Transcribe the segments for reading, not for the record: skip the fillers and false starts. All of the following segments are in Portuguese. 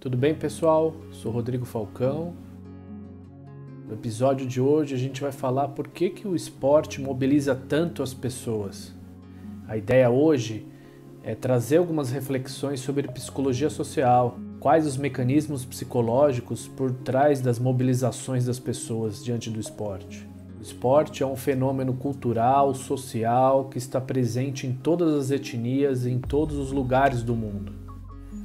Tudo bem, pessoal? Sou Rodrigo Falcão. No episódio de hoje a gente vai falar por que o esporte mobiliza tanto as pessoas. A ideia hoje é trazer algumas reflexões sobre psicologia social, quais os mecanismos psicológicos por trás das mobilizações das pessoas diante do esporte. O esporte é um fenômeno cultural, social, que está presente em todas as etnias e em todos os lugares do mundo.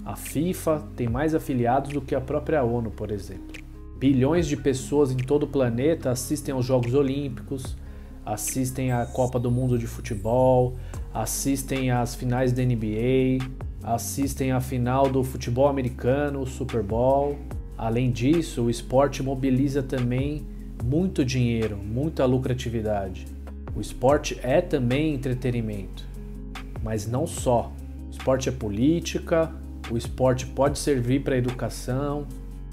A FIFA tem mais afiliados do que a própria ONU, por exemplo. Bilhões de pessoas em todo o planeta assistem aos Jogos Olímpicos, assistem à Copa do Mundo de Futebol, assistem às finais da NBA, assistem à final do futebol americano, o Super Bowl. Além disso, o esporte mobiliza também muito dinheiro, muita lucratividade. O esporte é também entretenimento, mas não só. O esporte é política, o esporte pode servir para a educação,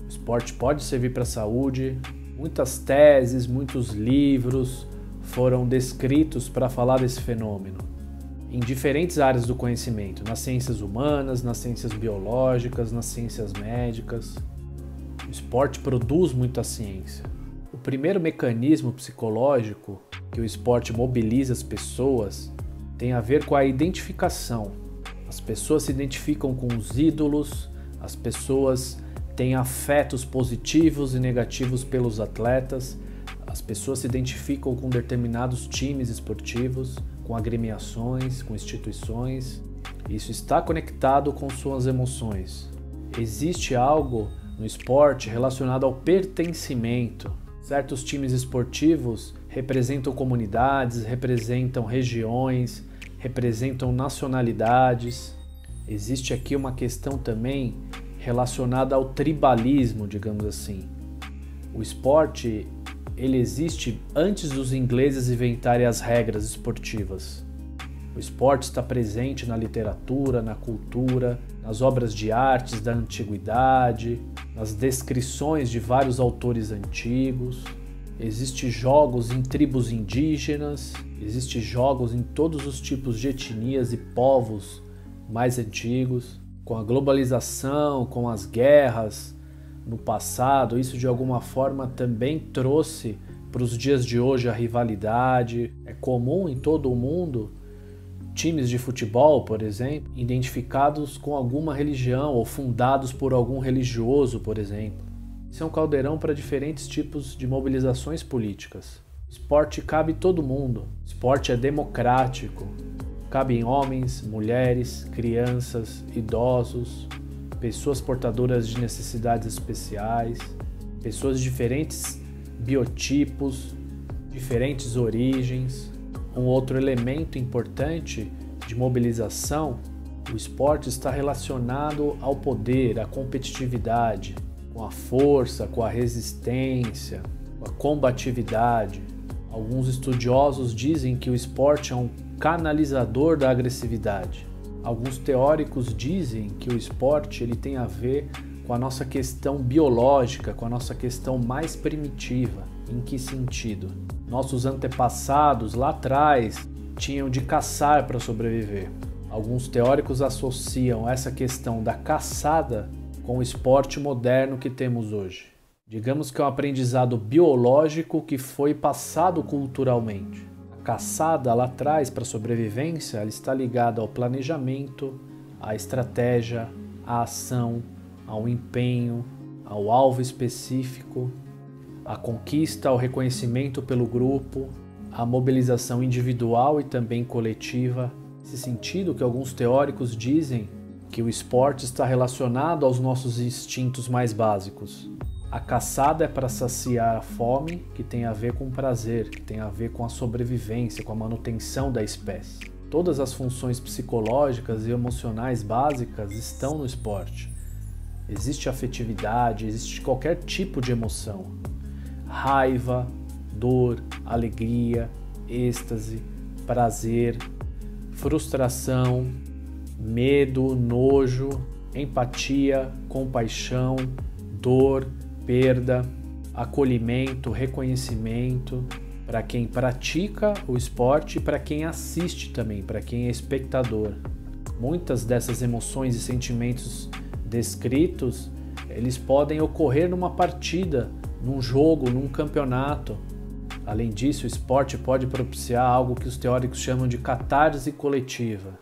o esporte pode servir para a saúde. Muitas teses, muitos livros foram descritos para falar desse fenômeno, em diferentes áreas do conhecimento, nas ciências humanas, nas ciências biológicas, nas ciências médicas. O esporte produz muita ciência. O primeiro mecanismo psicológico que o esporte mobiliza as pessoas tem a ver com a identificação. As pessoas se identificam com os ídolos, as pessoas têm afetos positivos e negativos pelos atletas, as pessoas se identificam com determinados times esportivos, com agremiações, com instituições. Isso está conectado com suas emoções. Existe algo no esporte relacionado ao pertencimento. Certos times esportivos representam comunidades, representam regiões, representam nacionalidades. Existe aqui uma questão também relacionada ao tribalismo, digamos assim. O esporte, ele existe antes dos ingleses inventarem as regras esportivas. O esporte está presente na literatura, na cultura, nas obras de artes da antiguidade, nas descrições de vários autores antigos. Existem jogos em tribos indígenas, existem jogos em todos os tipos de etnias e povos mais antigos. Com a globalização, com as guerras no passado, isso de alguma forma também trouxe para os dias de hoje a rivalidade. É comum em todo o mundo times de futebol, por exemplo, identificados com alguma religião ou fundados por algum religioso, por exemplo. Isso é um caldeirão para diferentes tipos de mobilizações políticas. O esporte cabe todo mundo. O esporte é democrático. Cabe em homens, mulheres, crianças, idosos, pessoas portadoras de necessidades especiais, pessoas de diferentes biotipos, diferentes origens. Um outro elemento importante de mobilização, o esporte está relacionado ao poder, à competitividade, com a força, com a resistência, com a combatividade. Alguns estudiosos dizem que o esporte é um canalizador da agressividade. Alguns teóricos dizem que o esporte ele tem a ver com a nossa questão biológica, com a nossa questão mais primitiva. Em que sentido? Nossos antepassados lá atrás tinham de caçar para sobreviver. Alguns teóricos associam essa questão da caçada com o esporte moderno que temos hoje. Digamos que é um aprendizado biológico que foi passado culturalmente. A caçada lá atrás para sobrevivência, ela está ligada ao planejamento, à estratégia, à ação, ao empenho, ao alvo específico, à conquista, ao reconhecimento pelo grupo, à mobilização individual e também coletiva. Nesse sentido que alguns teóricos dizem que o esporte está relacionado aos nossos instintos mais básicos. A caçada é para saciar a fome, que tem a ver com prazer, que tem a ver com a sobrevivência, com a manutenção da espécie. Todas as funções psicológicas e emocionais básicas estão no esporte. Existe afetividade, existe qualquer tipo de emoção. Raiva, dor, alegria, êxtase, prazer, frustração, medo, nojo, empatia, compaixão, dor, perda, acolhimento, reconhecimento, para quem pratica o esporte e para quem assiste também, para quem é espectador. Muitas dessas emoções e sentimentos descritos Eles podem ocorrer numa partida, num jogo, num campeonato. Além disso, o esporte pode propiciar algo que os teóricos chamam de catarse coletiva.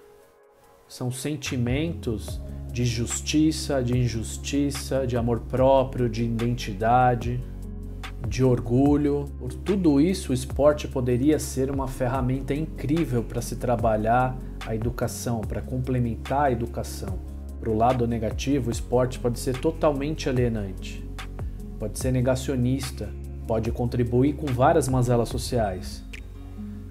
São sentimentos de justiça, de injustiça, de amor próprio, de identidade, de orgulho. Por tudo isso, o esporte poderia ser uma ferramenta incrível para se trabalhar a educação, para complementar a educação. Para o lado negativo, o esporte pode ser totalmente alienante, pode ser negacionista, pode contribuir com várias mazelas sociais,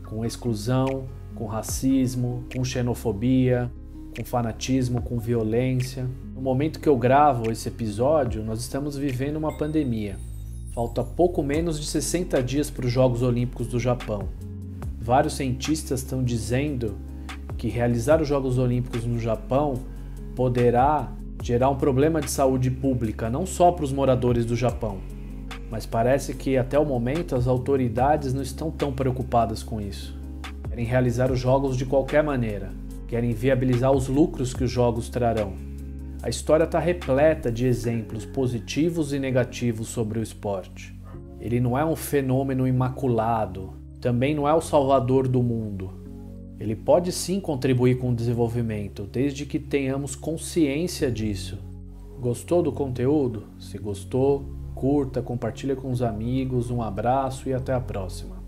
com exclusão, com racismo, com xenofobia, com fanatismo, com violência. No momento que eu gravo esse episódio, nós estamos vivendo uma pandemia. Falta pouco menos de 60 dias para os Jogos Olímpicos do Japão. Vários cientistas estão dizendo que realizar os Jogos Olímpicos no Japão poderá gerar um problema de saúde pública, não só para os moradores do Japão, mas parece que até o momento as autoridades não estão tão preocupadas com isso. Querem realizar os Jogos de qualquer maneira, querem viabilizar os lucros que os Jogos trarão. A história está repleta de exemplos positivos e negativos sobre o esporte. Ele não é um fenômeno imaculado, também não é o salvador do mundo. Ele pode sim contribuir com o desenvolvimento, desde que tenhamos consciência disso. Gostou do conteúdo? Se gostou, curta, compartilha com os amigos, um abraço e até a próxima.